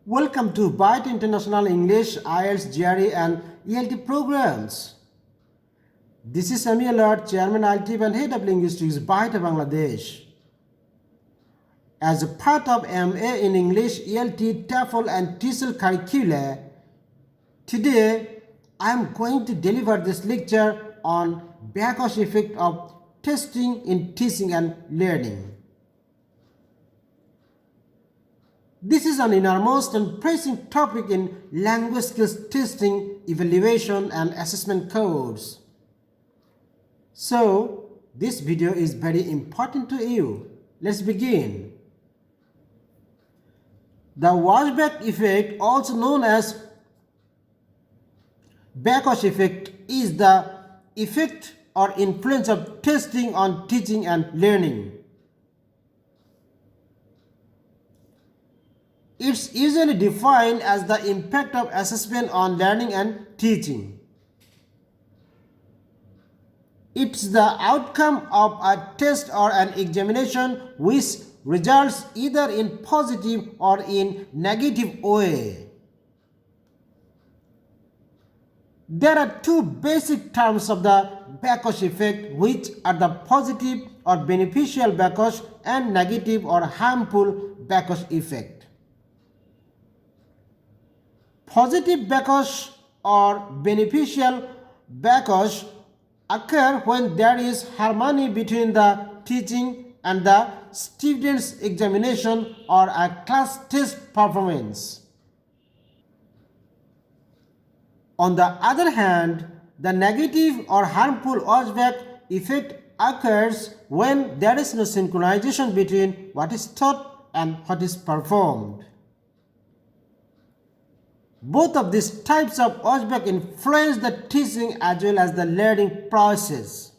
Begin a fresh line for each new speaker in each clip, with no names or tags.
Welcome to BAETTA International English, IELTS, GRE and ELT programs. This is ELT, Chairman IELTS and Head of Linguistics, BAETTA Bangladesh. As a part of MA in English, ELT, TEFL and TESOL curricula, today I am going to deliver this lecture on Backwash Effect of testing in teaching and learning. This is an enormous and pressing topic in language skills testing, evaluation and assessment codes. So, this video is very important to you. Let's begin. The Washback Effect, also known as Backwash Effect, is the effect or influence of testing on teaching and learning. It's usually defined as the impact of assessment on learning and teaching. It's the outcome of a test or an examination which results either in positive or in negative way. There are two basic terms of the Backwash effect, which are the positive or beneficial backwash and negative or harmful backwash effect. Positive backwash or beneficial backwash occur when there is harmony between the teaching and the student's examination or a class test performance. On the other hand, the negative or harmful Washback effect occurs when there is no synchronization between what is taught and what is performed. Both of these types of Washback influence the teaching as well as the learning process.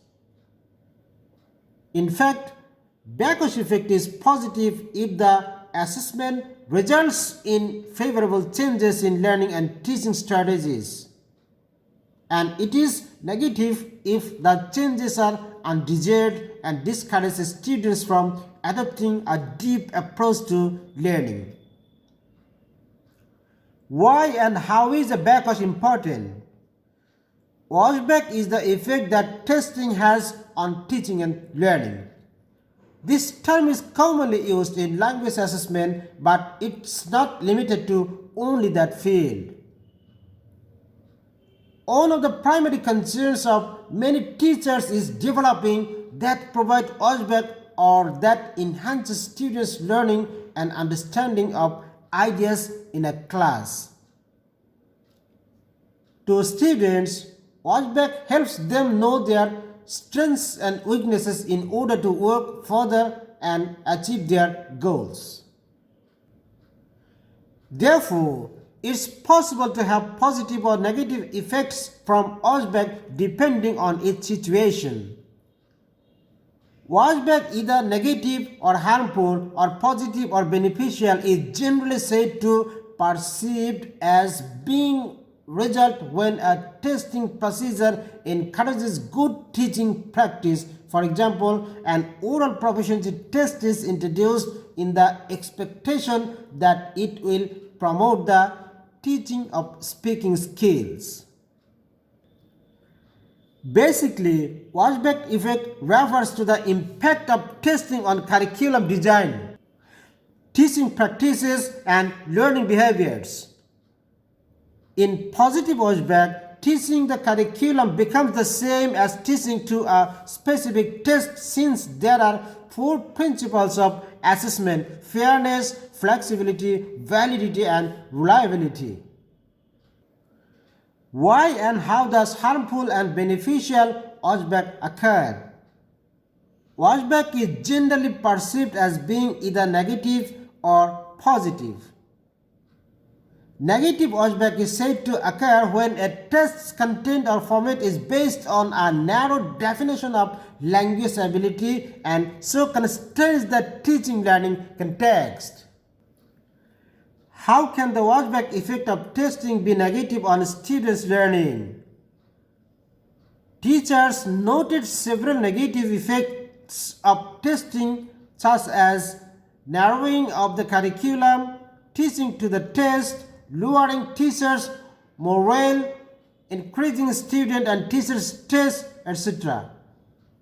In fact, Backwash effect is positive if the assessment results in favorable changes in learning and teaching strategies, and it is negative if the changes are undesired and discourages students from adopting a deep approach to learning. Why and how is a backwash important? Washback is the effect that testing has on teaching and learning. This term is commonly used in language assessment, but it's not limited to only that field. One of the primary concerns of many teachers is developing that provide Washback or that enhances students' learning and understanding of ideas in a class. To students, Watchback helps them know their strengths and weaknesses in order to work further and achieve their goals. Therefore, it's possible to have positive or negative effects from Watchback depending on its situation. Washback, either negative or harmful or positive or beneficial, is generally said to perceived as being result when a testing procedure encourages good teaching practice. For example, an oral proficiency test is introduced in the expectation that it will promote the teaching of speaking skills. Basically, Washback effect refers to the impact of testing on curriculum design, teaching practices and learning behaviors. In positive Washback, teaching the curriculum becomes the same as teaching to a specific test, since there are four principles of assessment: fairness, flexibility, validity and reliability. Why and how does harmful and beneficial Washback occur? Washback is generally perceived as being either negative or positive. Negative Washback is said to occur when a test's content or format is based on a narrow definition of language ability and so constrains the teaching learning context. How can the Washback effect of testing be negative on students' learning? Teachers noted several negative effects of testing, such as narrowing of the curriculum, teaching to the test, lowering teachers' morale, increasing student and teachers' stress, etc.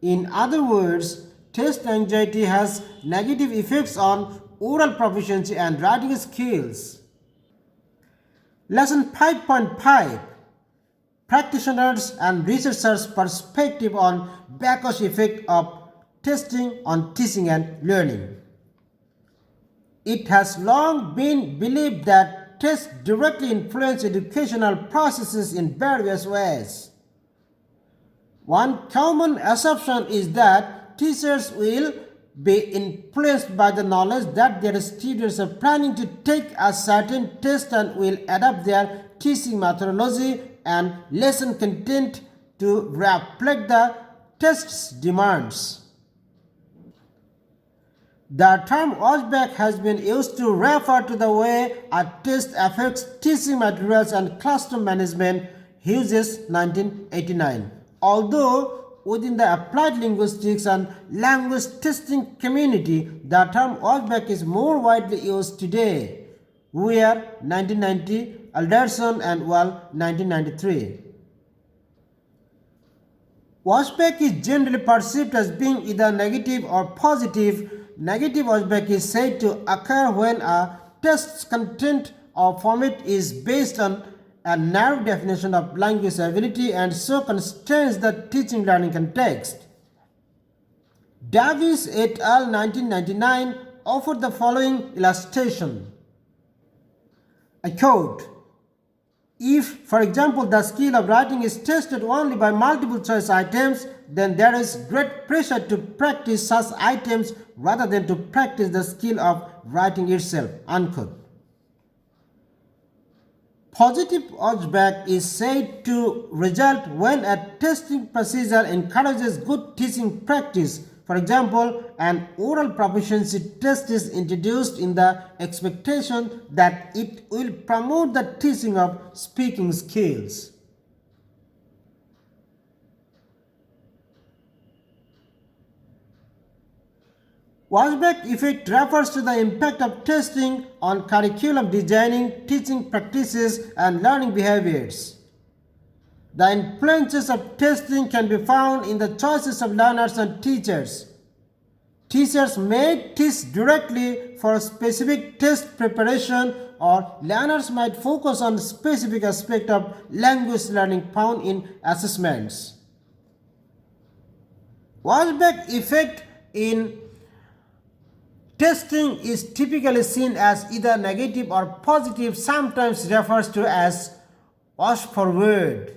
In other words, test anxiety has negative effects on oral proficiency and writing skills. Lesson 5.5, Practitioners and Researchers' Perspective on Backwash Effect of Testing on Teaching and Learning. It has long been believed that tests directly influence educational processes in various ways. One common assumption is that teachers will be influenced by the knowledge that their students are planning to take a certain test and will adapt their teaching methodology and lesson content to reflect the test's demands. The term Washback has been used to refer to the way a test affects teaching materials and classroom management Hughes 1989. Although within the applied linguistics and language testing community, the term Washback is more widely used today. Weir 1990, Alderson and Wall 1993. Washback is generally perceived as being either negative or positive. Negative washback is said to occur when a test's content or format is based on a narrow definition of language ability and so constrains the teaching learning context. Davis et al. 1999 offered the following illustration. I quote, "If, for example, the skill of writing is tested only by multiple choice items, then there is great pressure to practice such items rather than to practice the skill of writing itself." Unquote. Positive washback is said to result when a testing procedure encourages good teaching practice. For example, an oral proficiency test is introduced in the expectation that it will promote the teaching of speaking skills. Washback effect refers to the impact of testing on curriculum designing, teaching practices, and learning behaviors. The influences of testing can be found in the choices of learners and teachers. Teachers may teach directly for a specific test preparation, or learners might focus on specific aspect of language learning found in assessments. Washback effect in testing is typically seen as either negative or positive, sometimes refers to as wash forward.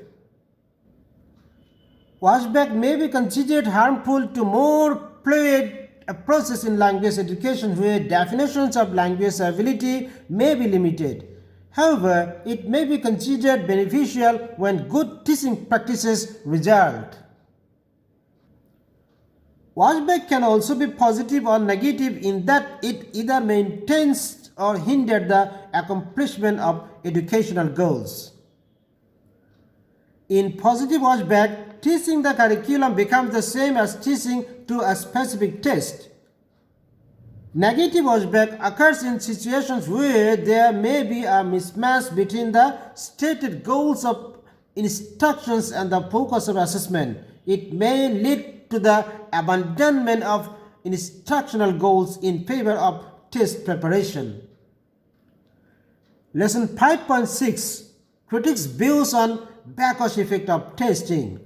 Washback may be considered harmful to more fluid approaches in language education where definitions of language ability may be limited. However, it may be considered beneficial when good teaching practices result. Washback can also be positive or negative in that it either maintains or hinders the accomplishment of educational goals. In positive washback, teaching the curriculum becomes the same as teaching to a specific test. Negative washback occurs in situations where there may be a mismatch between the stated goals of instructions and the focus of assessment. It may lead to the abandonment of instructional goals in favor of test preparation. Lesson 5.6, Critics' Views on Backwash Effect of Testing.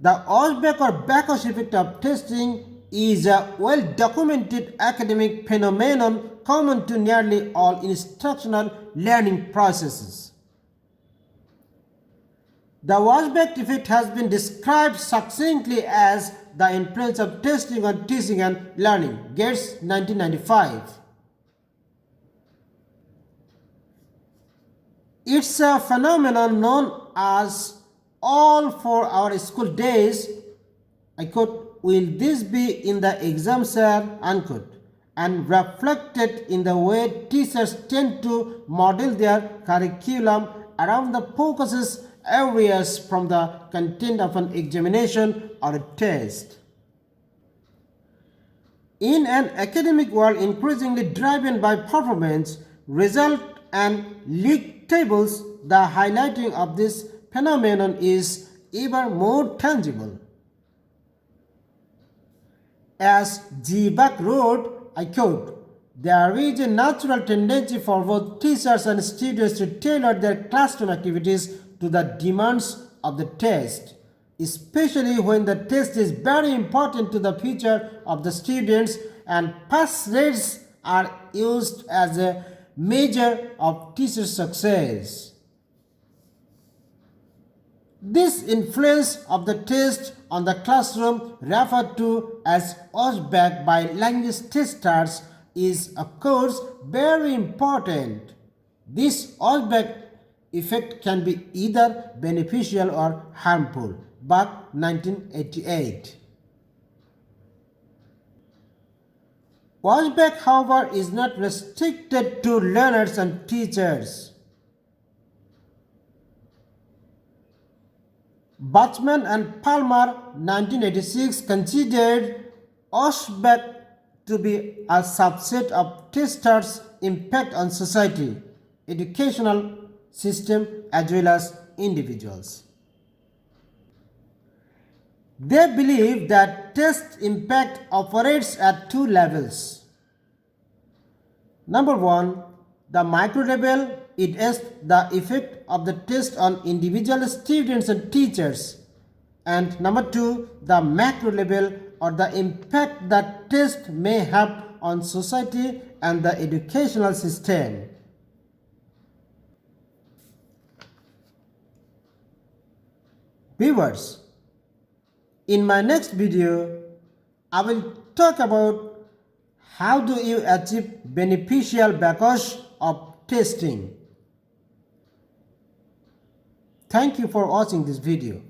The Washback or Backus effect of testing is a well-documented academic phenomenon common to nearly all instructional learning processes. The Washback effect has been described succinctly as the influence of testing on teaching and learning, Gates 1995. It's a phenomenon known as all for our school days. I quote, "Will this be in the exam, sir?" Unquote, and reflected in the way teachers tend to model their curriculum around the focuses areas from the content of an examination or a test. In an academic world increasingly driven by performance, result and league tables, the highlighting of this phenomenon is ever more tangible. As G. Buck wrote, I quote, "There is a natural tendency for both teachers and students to tailor their classroom activities to the demands of the test, especially when the test is very important to the future of the students and pass rates are used as a measure of teacher success." This influence of the test on the classroom, referred to as Washback by language testers, is of course very important. This Washback effect can be either beneficial or harmful. Buck, 1988. Washback, however, is not restricted to learners and teachers. Bachman and Palmer, 1986, considered Washback to be a subset of testers' impact on society, educational system as well as individuals. They believe that test impact operates at two levels. Number one, the micro level, it is the effect of the test on individual students and teachers. And number two, the macro level, or the impact that test may have on society and the educational system. Viewers, in my next video, I will talk about how do you achieve beneficial backwash of testing. Thank you for watching this video.